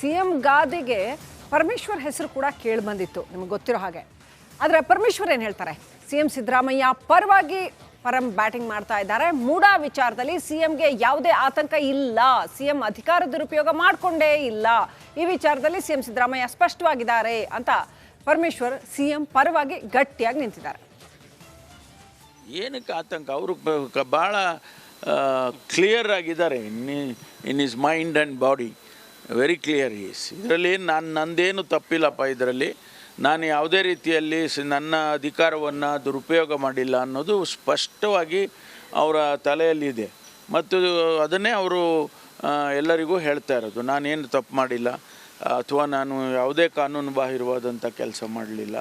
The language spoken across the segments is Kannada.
ಸಿಎಂ ಗಾದಿಗೆ ಪರಮೇಶ್ವರ್ ಹೆಸರು ಕೂಡ ಕೇಳಿ ಬಂದಿತ್ತು, ನಿಮಗೆ ಗೊತ್ತಿರೋ ಹಾಗೆ. ಆದರೆ ಪರಮೇಶ್ವರ್ ಏನು ಹೇಳ್ತಾರೆ? ಸಿಎಂ ಸಿದ್ದರಾಮಯ್ಯ ಪರವಾಗಿ ಬ್ಯಾಟಿಂಗ್ ಮಾಡ್ತಾ ಇದ್ದಾರೆ. ಮೂಡಾ ವಿಚಾರದಲ್ಲಿ ಸಿಎಂಗೆ ಯಾವುದೇ ಆತಂಕ ಇಲ್ಲ, ಸಿಎಂ ಅಧಿಕಾರ ದುರುಪಯೋಗ ಮಾಡಿಕೊಂಡೇ ಇಲ್ಲ, ಈ ವಿಚಾರದಲ್ಲಿ ಸಿಎಂ ಸಿದ್ದರಾಮಯ್ಯ ಸ್ಪಷ್ಟವಾಗಿದ್ದಾರೆ ಅಂತ ಪರಮೇಶ್ವರ್ ಸಿಎಂ ಪರವಾಗಿ ಗಟ್ಟಿಯಾಗಿ ನಿಂತಿದ್ದಾರೆ. ಏನಕ್ಕೆ ಆತಂಕ? ಅವರು ಭಾಳ ಕ್ಲಿಯರ್ ಆಗಿದ್ದಾರೆ in his mind and body, very clear is. ಇದರಲ್ಲಿ ನಂದೇನು ತಪ್ಪಿಲ್ಲಪ್ಪ, ಇದರಲ್ಲಿ ನಾನು ಯಾವುದೇ ರೀತಿಯಲ್ಲಿ ನನ್ನ ಅಧಿಕಾರವನ್ನು ದುರುಪಯೋಗ ಮಾಡಿಲ್ಲ ಅನ್ನೋದು ಸ್ಪಷ್ಟವಾಗಿ ಅವರ ತಲೆಯಲ್ಲಿದೆ. ಮತ್ತು ಅದನ್ನೇ ಅವರು ಎಲ್ಲರಿಗೂ ಹೇಳ್ತಾ ಇರೋದು, ನಾನೇನು ತಪ್ಪು ಮಾಡಿಲ್ಲ ಅಥವಾ ನಾನು ಯಾವುದೇ ಕಾನೂನು ಬಾಹಿರವಾದಂಥ ಕೆಲಸ ಮಾಡಲಿಲ್ಲ,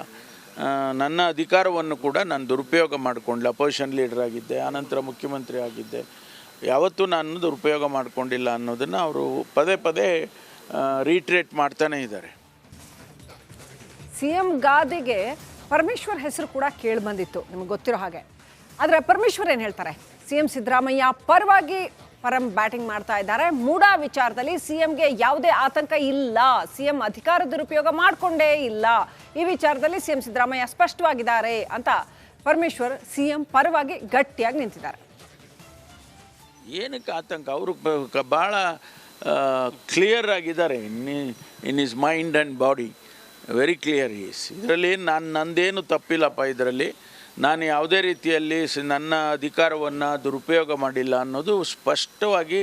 ನನ್ನ ಅಧಿಕಾರವನ್ನು ಕೂಡ ನಾನು ದುರುಪಯೋಗ ಮಾಡಿಕೊಂಡಿಲ್ಲ. ಅಪೋಸಿಷನ್ ಲೀಡರ್ ಆಗಿದ್ದೆ, ಆನಂತರ ಮುಖ್ಯಮಂತ್ರಿ ಆಗಿದ್ದೆ, ಯಾವತ್ತೂ ನಾನು ದುರುಪಯೋಗ ಮಾಡಿಕೊಂಡಿಲ್ಲ ಅನ್ನೋದನ್ನು ಅವರು ಪದೇ ಪದೇ ರೀಟ್ರೇಟ್ ಮಾಡ್ತಾನೇ ಇದ್ದಾರೆ. ಸಿಎಂ ಗಾದಿಗೆ ಪರಮೇಶ್ವರ್ ಹೆಸರು ಕೂಡ ಕೇಳಿ ಬಂದಿತ್ತು, ನಿಮಗೆ ಗೊತ್ತಿರೋ ಹಾಗೆ. ಆದರೆ ಪರಮೇಶ್ವರ್ ಏನು ಹೇಳ್ತಾರೆ? ಸಿಎಂ ಸಿದ್ದರಾಮಯ್ಯ ಪರವಾಗಿ ಬ್ಯಾಟಿಂಗ್ ಮಾಡ್ತಾ ಇದ್ದಾರೆ. ಮೂಡಾ ವಿಚಾರದಲ್ಲಿ ಸಿಎಂಗೆ ಯಾವುದೇ ಆತಂಕ ಇಲ್ಲ, ಸಿಎಂ ಅಧಿಕಾರ ದುರುಪಯೋಗ ಮಾಡಿಕೊಂಡೇ ಇಲ್ಲ, ಈ ವಿಚಾರದಲ್ಲಿ ಸಿಎಂ ಸಿದ್ದರಾಮಯ್ಯ ಸ್ಪಷ್ಟವಾಗಿದ್ದಾರೆ ಅಂತ ಪರಮೇಶ್ವರ್ ಸಿಎಂ ಪರವಾಗಿ ಗಟ್ಟಿಯಾಗಿ ನಿಂತಿದ್ದಾರೆ. ಏನಕ್ಕೆ ಆತಂಕ? ಅವರು ಭಾಳ ಕ್ಲಿಯರ್ ಆಗಿದ್ದಾರೆ in his mind and body, very clear is. ಇದರಲ್ಲಿ ನಂದೇನು ತಪ್ಪಿಲ್ಲಪ್ಪ, ಇದರಲ್ಲಿ ನಾನು ಯಾವುದೇ ರೀತಿಯಲ್ಲಿ ನನ್ನ ಅಧಿಕಾರವನ್ನು ದುರುಪಯೋಗ ಮಾಡಿಲ್ಲ ಅನ್ನೋದು ಸ್ಪಷ್ಟವಾಗಿ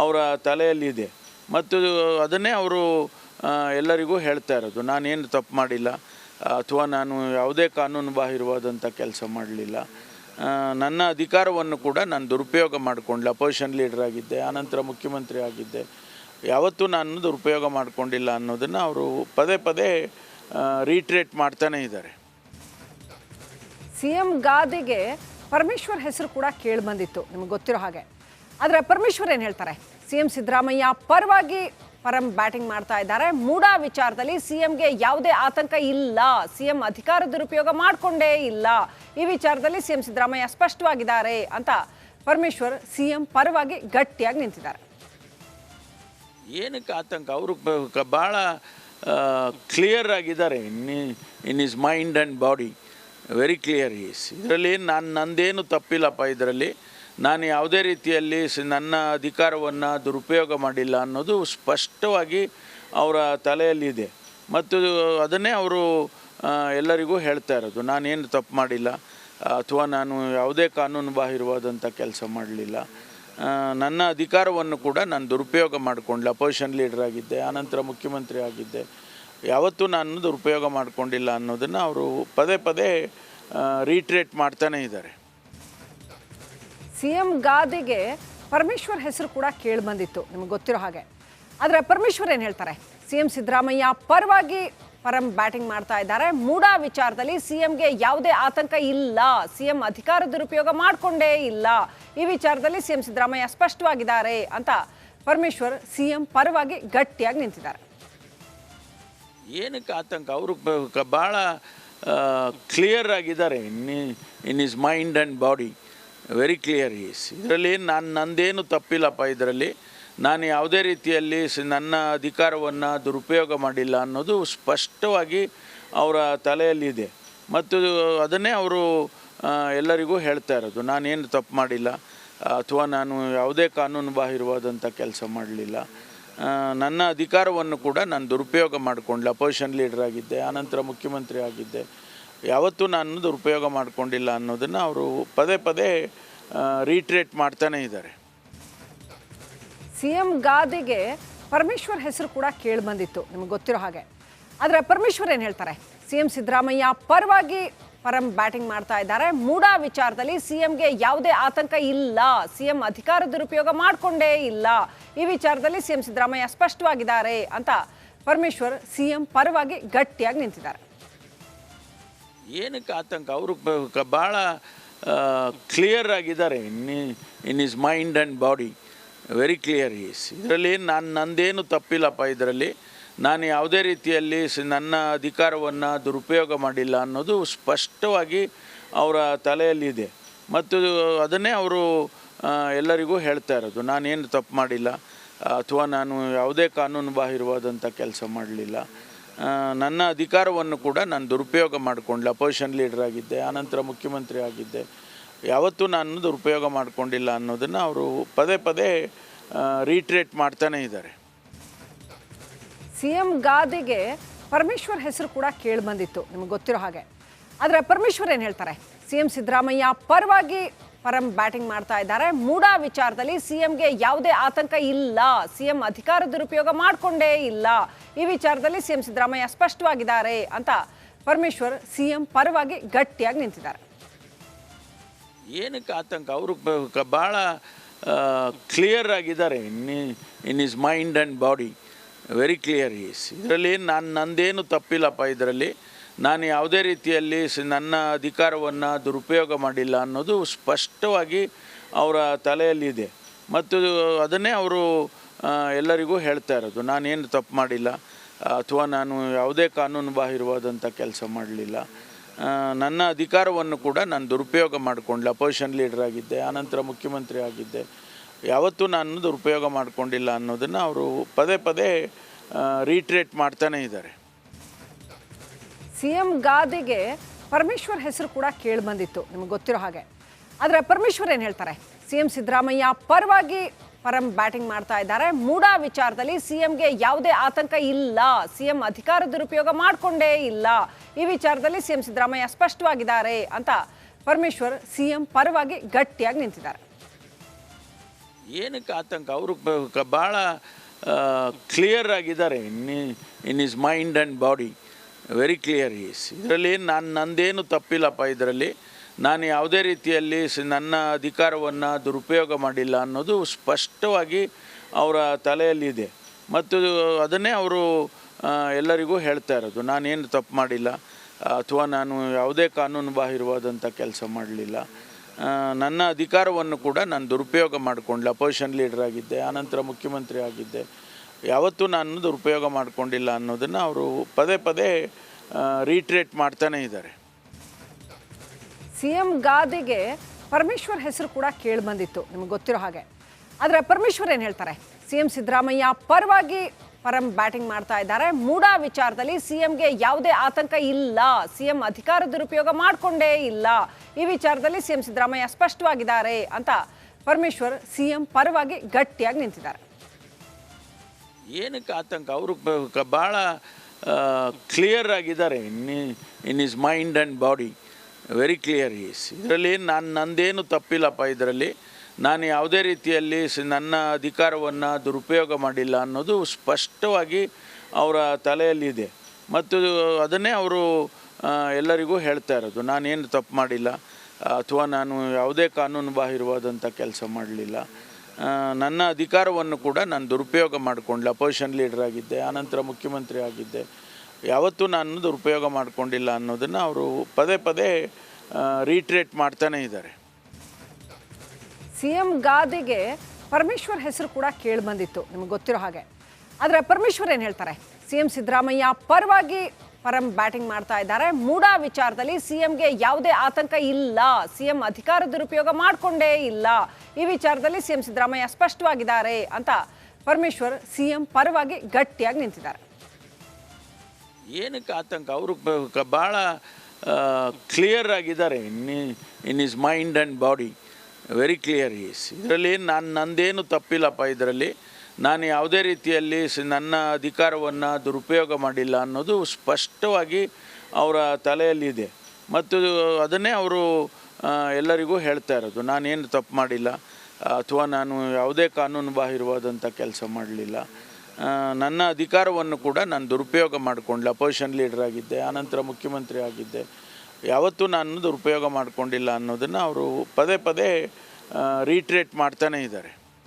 ಅವರ ತಲೆಯಲ್ಲಿದೆ. ಮತ್ತು ಅದನ್ನೇ ಅವರು ಎಲ್ಲರಿಗೂ ಹೇಳ್ತಾ ಇರೋದು, ನಾನೇನು ತಪ್ಪು ಮಾಡಿಲ್ಲ ಅಥವಾ ನಾನು ಯಾವುದೇ ಕಾನೂನು ಬಾಹಿರವಾದಂಥ ಕೆಲಸ ಮಾಡಲಿಲ್ಲ, ನನ್ನ ಅಧಿಕಾರವನ್ನು ಕೂಡ ನಾನು ದುರುಪಯೋಗ ಮಾಡಿಕೊಂಡಿಲ್ಲ. ಅಪೋಸಿಷನ್ ಲೀಡರ್ ಆಗಿದ್ದೆ, ಆನಂತರ ಮುಖ್ಯಮಂತ್ರಿ ಆಗಿದ್ದೆ, ಯಾವತ್ತೂ ನಾನು ದುರುಪಯೋಗ ಮಾಡಿಕೊಂಡಿಲ್ಲ ಅನ್ನೋದನ್ನು ಅವರು ಪದೇ ಪದೇ ರೀಟ್ರೇಟ್ ಮಾಡ್ತಾನೇ ಇದ್ದಾರೆ. ಸಿಎಂ ಗಾದಿಗೆ ಪರಮೇಶ್ವರ್ ಹೆಸರು ಕೂಡ ಕೇಳಿ ಬಂದಿತ್ತು, ನಿಮಗೆ ಗೊತ್ತಿರೋ ಹಾಗೆ. ಆದರೆ ಪರಮೇಶ್ವರ್ ಏನು ಹೇಳ್ತಾರೆ? ಸಿಎಂ ಸಿದ್ದರಾಮಯ್ಯ ಪರವಾಗಿ ಬ್ಯಾಟಿಂಗ್ ಮಾಡ್ತಾ ಇದ್ದಾರೆ. ಮೂಡಾ ವಿಚಾರದಲ್ಲಿ ಸಿಎಂಗೆ ಯಾವುದೇ ಆತಂಕ ಇಲ್ಲ, ಸಿಎಂ ಅಧಿಕಾರ ದುರುಪಯೋಗ ಮಾಡಿಕೊಂಡೇ ಇಲ್ಲ, ಈ ವಿಚಾರದಲ್ಲಿ ಸಿಎಂ ಸಿದ್ದರಾಮಯ್ಯ ಸ್ಪಷ್ಟವಾಗಿದ್ದಾರೆ ಅಂತ ಪರಮೇಶ್ವರ್ ಸಿಎಂ ಪರವಾಗಿ ಗಟ್ಟಿಯಾಗಿ ನಿಂತಿದ್ದಾರೆ. ಏನಕ್ಕೆ ಆತಂಕ? ಅವರು ಭಾಳ ಕ್ಲಿಯರ್ ಆಗಿದ್ದಾರೆ in his mind and body, very clear is. ಇದರಲ್ಲಿ ನಂದೇನು ತಪ್ಪಿಲ್ಲಪ್ಪ, ಇದರಲ್ಲಿ ನಾನು ಯಾವುದೇ ರೀತಿಯಲ್ಲಿ ನನ್ನ ಅಧಿಕಾರವನ್ನು ದುರುಪಯೋಗ ಮಾಡಿಲ್ಲ ಅನ್ನೋದು ಸ್ಪಷ್ಟವಾಗಿ ಅವರ ತಲೆಯಲ್ಲಿದೆ. ಮತ್ತು ಅದನ್ನೇ ಅವರು ಎಲ್ಲರಿಗೂ ಹೇಳ್ತಾ ಇರೋದು, ನಾನೇನು ತಪ್ಪು ಮಾಡಿಲ್ಲ ಅಥವಾ ನಾನು ಯಾವುದೇ ಕಾನೂನು ಬಾಹಿರವಾದಂಥ ಕೆಲಸ ಮಾಡಲಿಲ್ಲ, ನನ್ನ ಅಧಿಕಾರವನ್ನು ಕೂಡ ನಾನು ದುರುಪಯೋಗ ಮಾಡಿಕೊಂಡಿಲ್ಲ. ಅಪೋಸಿಷನ್ ಲೀಡರ್ ಆಗಿದ್ದೆ, ಆನಂತರ ಮುಖ್ಯಮಂತ್ರಿ ಆಗಿದ್ದೆ, ಯಾವತ್ತೂ ನಾನು ದುರುಪಯೋಗ ಮಾಡಿಕೊಂಡಿಲ್ಲ ಅನ್ನೋದನ್ನು ಅವರು ಪದೇ ಪದೇ ರೀಟ್ರೇಟ್ ಮಾಡ್ತಾನೇ ಇದ್ದಾರೆ. ಸಿಎಂ ಗಾದಿಗೆ ಪರಮೇಶ್ವರ್ ಹೆಸರು ಕೂಡ ಕೇಳಿ ಬಂದಿತ್ತು, ನಿಮಗೆ ಗೊತ್ತಿರೋ ಹಾಗೆ. ಆದರೆ ಪರಮೇಶ್ವರ್ ಏನು ಹೇಳ್ತಾರೆ? ಸಿಎಂ ಸಿದ್ದರಾಮಯ್ಯ ಪರವಾಗಿ ಬ್ಯಾಟಿಂಗ್ ಮಾಡ್ತಾ ಇದ್ದಾರೆ. ಮೂಡಾ ವಿಚಾರದಲ್ಲಿ ಸಿಎಂಗೆ ಯಾವುದೇ ಆತಂಕ ಇಲ್ಲ, ಸಿಎಂ ಅಧಿಕಾರ ದುರುಪಯೋಗ ಮಾಡಿಕೊಂಡೇ ಇಲ್ಲ, ಈ ವಿಚಾರದಲ್ಲಿ ಸಿಎಂ ಸಿದ್ದರಾಮಯ್ಯ ಸ್ಪಷ್ಟವಾಗಿದ್ದಾರೆ ಅಂತ ಪರಮೇಶ್ವರ್ ಸಿಎಂ ಪರವಾಗಿ ಗಟ್ಟಿಯಾಗಿ ನಿಂತಿದ್ದಾರೆ. ಏನಕ್ಕೆ ಆತಂಕ? ಅವರು ಭಾಳ ಕ್ಲಿಯರ್ ಆಗಿದ್ದಾರೆ in his mind and body, very clear is. ಇದರಲ್ಲಿ ನಂದೇನು ತಪ್ಪಿಲ್ಲಪ್ಪ, ಇದರಲ್ಲಿ ನಾನು ಯಾವುದೇ ರೀತಿಯಲ್ಲಿ ನನ್ನ ಅಧಿಕಾರವನ್ನು ದುರುಪಯೋಗ ಮಾಡಿಲ್ಲ ಅನ್ನೋದು ಸ್ಪಷ್ಟವಾಗಿ ಅವರ ತಲೆಯಲ್ಲಿದೆ. ಮತ್ತು ಅದನ್ನೇ ಅವರು ಎಲ್ಲರಿಗೂ ಹೇಳ್ತಾ ಇರೋದು, ನಾನೇನು ತಪ್ಪು ಮಾಡಿಲ್ಲ ಅಥವಾ ನಾನು ಯಾವುದೇ ಕಾನೂನು ಬಾಹಿರವಾದಂಥ ಕೆಲಸ ಮಾಡಲಿಲ್ಲ, ನನ್ನ ಅಧಿಕಾರವನ್ನು ಕೂಡ ನಾನು ದುರುಪಯೋಗ ಮಾಡಿಕೊಂಡಿಲ್ಲ. ಅಪೋಸಿಷನ್ ಲೀಡರ್ ಆಗಿದ್ದೆ, ಆನಂತರ ಮುಖ್ಯಮಂತ್ರಿ ಆಗಿದ್ದೆ, ಯಾವತ್ತೂ ನಾನು ದುರುಪಯೋಗ ಮಾಡಿಕೊಂಡಿಲ್ಲ ಅನ್ನೋದನ್ನು ಅವರು ಪದೇ ಪದೇ ರೀಟ್ರೇಟ್ ಮಾಡ್ತಾನೇ ಇದ್ದಾರೆ. ಸಿಎಂ ಗಾದಿಗೆ ಪರಮೇಶ್ವರ್ ಹೆಸರು ಕೂಡ ಕೇಳಿ ಬಂದಿತ್ತು, ನಿಮಗೆ ಗೊತ್ತಿರೋ ಹಾಗೆ. ಆದರೆ ಪರಮೇಶ್ವರ್ ಏನು ಹೇಳ್ತಾರೆ? ಸಿಎಂ ಸಿದ್ದರಾಮಯ್ಯ ಪರವಾಗಿ ಬ್ಯಾಟಿಂಗ್ ಮಾಡ್ತಾ ಇದ್ದಾರೆ. ಮೂಡಾ ವಿಚಾರದಲ್ಲಿ ಸಿಎಂಗೆ ಯಾವುದೇ ಆತಂಕ ಇಲ್ಲ, ಸಿಎಂ ಅಧಿಕಾರ ದುರುಪಯೋಗ ಮಾಡಿಕೊಂಡೇ ಇಲ್ಲ, ಈ ವಿಚಾರದಲ್ಲಿ ಸಿಎಂ ಸಿದ್ದರಾಮಯ್ಯ ಸ್ಪಷ್ಟವಾಗಿದ್ದಾರೆ ಅಂತ ಪರಮೇಶ್ವರ್ ಸಿಎಂ ಪರವಾಗಿ ಗಟ್ಟಿಯಾಗಿ ನಿಂತಿದ್ದಾರೆ. ಏನಕ್ಕೆ ಆತಂಕ? ಅವರು ಭಾಳ ಕ್ಲಿಯರ್ ಆಗಿದ್ದಾರೆ in his mind and body, very clear is. ಇದರಲ್ಲಿ ನಂದೇನು ತಪ್ಪಿಲ್ಲಪ್ಪ, ಇದರಲ್ಲಿ ನಾನು ಯಾವುದೇ ರೀತಿಯಲ್ಲಿ ನನ್ನ ಅಧಿಕಾರವನ್ನು ದುರುಪಯೋಗ ಮಾಡಿಲ್ಲ ಅನ್ನೋದು ಸ್ಪಷ್ಟವಾಗಿ ಅವರ ತಲೆಯಲ್ಲಿದೆ. ಮತ್ತು ಅದನ್ನೇ ಅವರು ಎಲ್ಲರಿಗೂ ಹೇಳ್ತಾ ಇರೋದು, ನಾನೇನು ತಪ್ಪು ಮಾಡಿಲ್ಲ ಅಥವಾ ನಾನು ಯಾವುದೇ ಕಾನೂನು ಬಾಹಿರವಾದಂಥ ಕೆಲಸ ಮಾಡಲಿಲ್ಲ. ನನ್ನ ಅಧಿಕಾರವನ್ನು ಕೂಡ ನಾನು ದುರುಪಯೋಗ ಮಾಡಿಕೊಂಡಿಲ್ಲ. ಅಪೋಸಿಷನ್ ಲೀಡರ್ ಆಗಿದ್ದೆ, ಆನಂತರ ಮುಖ್ಯಮಂತ್ರಿ ಆಗಿದ್ದೆ. ಯಾವತ್ತೂ ನಾನು ದುರುಪಯೋಗ ಮಾಡಿಕೊಂಡಿಲ್ಲ ಅನ್ನೋದನ್ನು ಅವರು ಪದೇ ಪದೇ ರೀಟ್ರೇಟ್ ಮಾಡ್ತಾನೇ ಇದ್ದಾರೆ. CM ಗಾದಿಗೆ ಪರಮೇಶ್ವರ್ ಹೆಸರು ಕೂಡ ಕೇಳಿ ಬಂದಿತ್ತು, ನಿಮಗೆ ಗೊತ್ತಿರೋ ಹಾಗೆ. ಆದರೆ ಪರಮೇಶ್ವರ್ ಏನು ಹೇಳ್ತಾರೆ? CM ಸಿದ್ದರಾಮಯ್ಯ ಪರವಾಗಿ ಬ್ಯಾಟಿಂಗ್ ಮಾಡ್ತಾ ಇದ್ದಾರೆ. ಮೂಡಾ ವಿಚಾರದಲ್ಲಿ CMಗೆ ಯಾವುದೇ ಆತಂಕ ಇಲ್ಲ, CM ಅಧಿಕಾರ ದುರುಪಯೋಗ ಮಾಡಿಕೊಂಡೇ ಇಲ್ಲ, ಈ ವಿಚಾರದಲ್ಲಿ CM ಸಿದ್ದರಾಮಯ್ಯ ಸ್ಪಷ್ಟವಾಗಿದ್ದಾರೆ ಅಂತ ಪರಮೇಶ್ವರ್ CM ಪರವಾಗಿ ಗಟ್ಟಿಯಾಗಿ ನಿಂತಿದ್ದಾರೆ. ಏನಕ್ಕೆ ಆತಂಕ? ಅವರು ಭಾಳ ಕ್ಲಿಯರ್ ಆಗಿದ್ದಾರೆ in his mind and body. Very clear is. ಇದರಲ್ಲಿ ನಂದೇನು ತಪ್ಪಿಲ್ಲಪ್ಪ. ಇದರಲ್ಲಿ ನಾನು ಯಾವುದೇ ರೀತಿಯಲ್ಲಿ ನನ್ನ ಅಧಿಕಾರವನ್ನು ದುರುಪಯೋಗ ಮಾಡಿಲ್ಲ ಅನ್ನೋದು ಸ್ಪಷ್ಟವಾಗಿ ಅವರ ತಲೆಯಲ್ಲಿದೆ. ಮತ್ತು ಅದನ್ನೇ ಅವರು ಎಲ್ಲರಿಗೂ ಹೇಳ್ತಾ ಇರೋದು. ನಾನೇನು ತಪ್ಪು ಮಾಡಿಲ್ಲ ಅಥವಾ ನಾನು ಯಾವುದೇ ಕಾನೂನು ಬಾಹಿರವಾದಂಥ ಕೆಲಸ ಮಾಡಲಿಲ್ಲ. ನನ್ನ ಅಧಿಕಾರವನ್ನು ಕೂಡ ನಾನು ದುರುಪಯೋಗ ಮಾಡಿಕೊಂಡಿಲ್ಲ. ಅಪೋಸಿಷನ್ ಲೀಡರ್ ಆಗಿದ್ದೆ, ಆನಂತರ ಮುಖ್ಯಮಂತ್ರಿ ಆಗಿದ್ದೆ. ಯಾವತ್ತೂ ನಾನು ದುರುಪಯೋಗ ಮಾಡಿಕೊಂಡಿಲ್ಲ ಅನ್ನೋದನ್ನು ಅವರು ಪದೇ ಪದೇ ರೀಟ್ರೇಟ್ ಮಾಡ್ತಾನೇ ಇದ್ದಾರೆ. CM ಗಾದಿಗೆ ಪರಮೇಶ್ವರ್ ಹೆಸರು ಕೂಡ ಕೇಳಿ ಬಂದಿತ್ತು, ನಿಮಗೆ ಗೊತ್ತಿರೋ ಹಾಗೆ. ಆದರೆ ಪರಮೇಶ್ವರ್ ಏನು ಹೇಳ್ತಾರೆ? CM ಸಿದ್ದರಾಮಯ್ಯ ಪರವಾಗಿ ಬ್ಯಾಟಿಂಗ್ ಮಾಡ್ತಾ ಇದ್ದಾರೆ. ಮೂಡಾ ವಿಚಾರದಲ್ಲಿ CMಗೆ ಯಾವುದೇ ಆತಂಕ ಇಲ್ಲ, CM ಅಧಿಕಾರ ದುರುಪಯೋಗ ಮಾಡಿಕೊಂಡೇ ಇಲ್ಲ, ಈ ವಿಚಾರದಲ್ಲಿ CM ಸಿದ್ದರಾಮಯ್ಯ ಸ್ಪಷ್ಟವಾಗಿದ್ದಾರೆ ಅಂತ ಪರಮೇಶ್ವರ್ CM ಪರವಾಗಿ ಗಟ್ಟಿಯಾಗಿ ನಿಂತಿದ್ದಾರೆ. ಏನಕ್ಕೆ ಆತಂಕ? ಅವರು ಭಾಳ ಕ್ಲಿಯರ್ ಆಗಿದ್ದಾರೆ in his mind and body. Very clear is. ಇದರಲ್ಲಿ ನಂದೇನು ತಪ್ಪಿಲ್ಲಪ್ಪ. ಇದರಲ್ಲಿ ನಾನು ಯಾವುದೇ ರೀತಿಯಲ್ಲಿ ನನ್ನ ಅಧಿಕಾರವನ್ನು ದುರುಪಯೋಗ ಮಾಡಿಲ್ಲ ಅನ್ನೋದು ಸ್ಪಷ್ಟವಾಗಿ ಅವರ ತಲೆಯಲ್ಲಿದೆ. ಮತ್ತು ಅದನ್ನೇ ಅವರು ಎಲ್ಲರಿಗೂ ಹೇಳ್ತಾ ಇರೋದು. ನಾನೇನು ತಪ್ಪು ಮಾಡಿಲ್ಲ ಅಥವಾ ನಾನು ಯಾವುದೇ ಕಾನೂನು ಬಾಹಿರವಾದಂಥ ಕೆಲಸ ಮಾಡಲಿಲ್ಲ. ನನ್ನ ಅಧಿಕಾರವನ್ನು ಕೂಡ ನಾನು ದುರುಪಯೋಗ ಮಾಡಿಕೊಂಡಿಲ್ಲ. ಅಪೋಸಿಷನ್ ಲೀಡರ್ ಆಗಿದ್ದೆ, ಆನಂತರ ಮುಖ್ಯಮಂತ್ರಿ ಆಗಿದ್ದೆ. ಯಾವತ್ತೂ ನಾನು ದುರುಪಯೋಗ ಮಾಡಿಕೊಂಡಿಲ್ಲ ಅನ್ನೋದನ್ನು ಅವರು ಪದೇ ಪದೇ ರೀಟ್ರೇಟ್ ಮಾಡ್ತಾನೇ ಇದ್ದಾರೆ. CM ಗಾದಿಗೆ ಪರಮೇಶ್ವರ್ ಹೆಸರು ಕೂಡ ಕೇಳಿ ಬಂದಿತ್ತು, ನಿಮಗೆ ಗೊತ್ತಿರೋ ಹಾಗೆ. ಆದರೆ ಪರಮೇಶ್ವರ್ ಏನು ಹೇಳ್ತಾರೆ? CM ಸಿದ್ದರಾಮಯ್ಯ ಪರವಾಗಿ ಬ್ಯಾಟಿಂಗ್ ಮಾಡ್ತಾ ಇದ್ದಾರೆ. ಮೂಡಾ ವಿಚಾರದಲ್ಲಿ CMಗೆ ಯಾವುದೇ ಆತಂಕ ಇಲ್ಲ, CM ಅಧಿಕಾರ ದುರುಪಯೋಗ ಮಾಡಿಕೊಂಡೇ ಇಲ್ಲ, ಈ ವಿಚಾರದಲ್ಲಿ CM ಸಿದ್ದರಾಮಯ್ಯ ಸ್ಪಷ್ಟವಾಗಿದ್ದಾರೆ ಅಂತ ಪರಮೇಶ್ವರ್ CM ಪರವಾಗಿ ಗಟ್ಟಿಯಾಗಿ ನಿಂತಿದ್ದಾರೆ. ಏನಕ್ಕೆ ಆತಂಕ? ಅವರು ಭಾಳ ಕ್ಲಿಯರ್ ಆಗಿದ್ದಾರೆ in his mind and body. Very clear is. ಇದರಲ್ಲಿ ನಂದೇನು ತಪ್ಪಿಲ್ಲಪ್ಪ. ಇದರಲ್ಲಿ ನಾನು ಯಾವುದೇ ರೀತಿಯಲ್ಲಿ ನನ್ನ ಅಧಿಕಾರವನ್ನು ದುರುಪಯೋಗ ಮಾಡಿಲ್ಲ ಅನ್ನೋದು ಸ್ಪಷ್ಟವಾಗಿ ಅವರ ತಲೆಯಲ್ಲಿದೆ. ಮತ್ತು ಅದನ್ನೇ ಅವರು ಎಲ್ಲರಿಗೂ ಹೇಳ್ತಾ ಇರೋದು. ನಾನೇನು ತಪ್ಪು ಮಾಡಿಲ್ಲ ಅಥವಾ ನಾನು ಯಾವುದೇ ಕಾನೂನು ಬಾಹಿರವಾದಂಥ ಕೆಲಸ ಮಾಡಲಿಲ್ಲ. ನನ್ನ ಅಧಿಕಾರವನ್ನು ಕೂಡ ನಾನು ದುರುಪಯೋಗ ಮಾಡಿಕೊಂಡಿಲ್ಲ. ಅಪೋಸಿಷನ್ ಲೀಡರ್ ಆಗಿದ್ದೆ, ಆನಂತರ ಮುಖ್ಯಮಂತ್ರಿ ಆಗಿದ್ದೆ. ಯಾವತ್ತೂ ನಾನು ದುರುಪಯೋಗ ಮಾಡಿಕೊಂಡಿಲ್ಲ ಅನ್ನೋದನ್ನು ಅವರು ಪದೇ ಪದೇ ರೀಟ್ರೇಟ್ ಮಾಡ್ತಾನೇ ಇದ್ದಾರೆ. CM ಗಾದಿಗೆ ಪರಮೇಶ್ವರ್ ಹೆಸರು ಕೂಡ ಕೇಳಿ ಬಂದಿತ್ತು, ನಿಮಗೆ ಗೊತ್ತಿರೋ ಹಾಗೆ. ಆದರೆ ಪರಮೇಶ್ವರ್ ಏನು ಹೇಳ್ತಾರೆ? CM ಸಿದ್ದರಾಮಯ್ಯ ಪರವಾಗಿ ಬ್ಯಾಟಿಂಗ್ ಮಾಡ್ತಾ ಇದ್ದಾರೆ. ಮೂಡಾ ವಿಚಾರದಲ್ಲಿ CMಗೆ ಯಾವುದೇ ಆತಂಕ ಇಲ್ಲ, CM ಅಧಿಕಾರ ದುರುಪಯೋಗ ಮಾಡಿಕೊಂಡೇ ಇಲ್ಲ, ಈ ವಿಚಾರದಲ್ಲಿ CM ಸಿದ್ದರಾಮಯ್ಯ ಸ್ಪಷ್ಟವಾಗಿದ್ದಾರೆ ಅಂತ ಪರಮೇಶ್ವರ್ CM ಪರವಾಗಿ ಗಟ್ಟಿಯಾಗಿ ನಿಂತಿದ್ದಾರೆ. ಏನಕ್ಕೆ ಆತಂಕ? ಅವರು ಭಾಳ ಕ್ಲಿಯರ್ ಆಗಿದ್ದಾರೆ in his mind and body. Very clear is. ಇದರಲ್ಲಿ ನಂದೇನು ತಪ್ಪಿಲ್ಲಪ್ಪ. ಇದರಲ್ಲಿ ನಾನು ಯಾವುದೇ ರೀತಿಯಲ್ಲಿ ನನ್ನ ಅಧಿಕಾರವನ್ನು ದುರುಪಯೋಗ ಮಾಡಿಲ್ಲ ಅನ್ನೋದು ಸ್ಪಷ್ಟವಾಗಿ ಅವರ ತಲೆಯಲ್ಲಿದೆ. ಮತ್ತು ಅದನ್ನೇ ಅವರು ಎಲ್ಲರಿಗೂ ಹೇಳ್ತಾ ಇರೋದು. ನಾನೇನು ತಪ್ಪು ಮಾಡಿಲ್ಲ ಅಥವಾ ನಾನು ಯಾವುದೇ ಕಾನೂನು ಬಾಹಿರವಾದಂಥ ಕೆಲಸ ಮಾಡಲಿಲ್ಲ. ನನ್ನ ಅಧಿಕಾರವನ್ನು ಕೂಡ ನಾನು ದುರುಪಯೋಗ ಮಾಡಿಕೊಂಡಿಲ್ಲ. ಅಪೋಸಿಷನ್ ಲೀಡರ್ ಆಗಿದ್ದೆ, ಆನಂತರ ಮುಖ್ಯಮಂತ್ರಿ ಆಗಿದ್ದೆ. ಯಾವತ್ತೂ ನಾನು ದುರುಪಯೋಗ ಮಾಡಿಕೊಂಡಿಲ್ಲ ಅನ್ನೋದನ್ನು ಅವರು ಪದೇ ಪದೇ ರೀಟ್ರೇಟ್ ಮಾಡ್ತಾನೇ ಇದ್ದಾರೆ.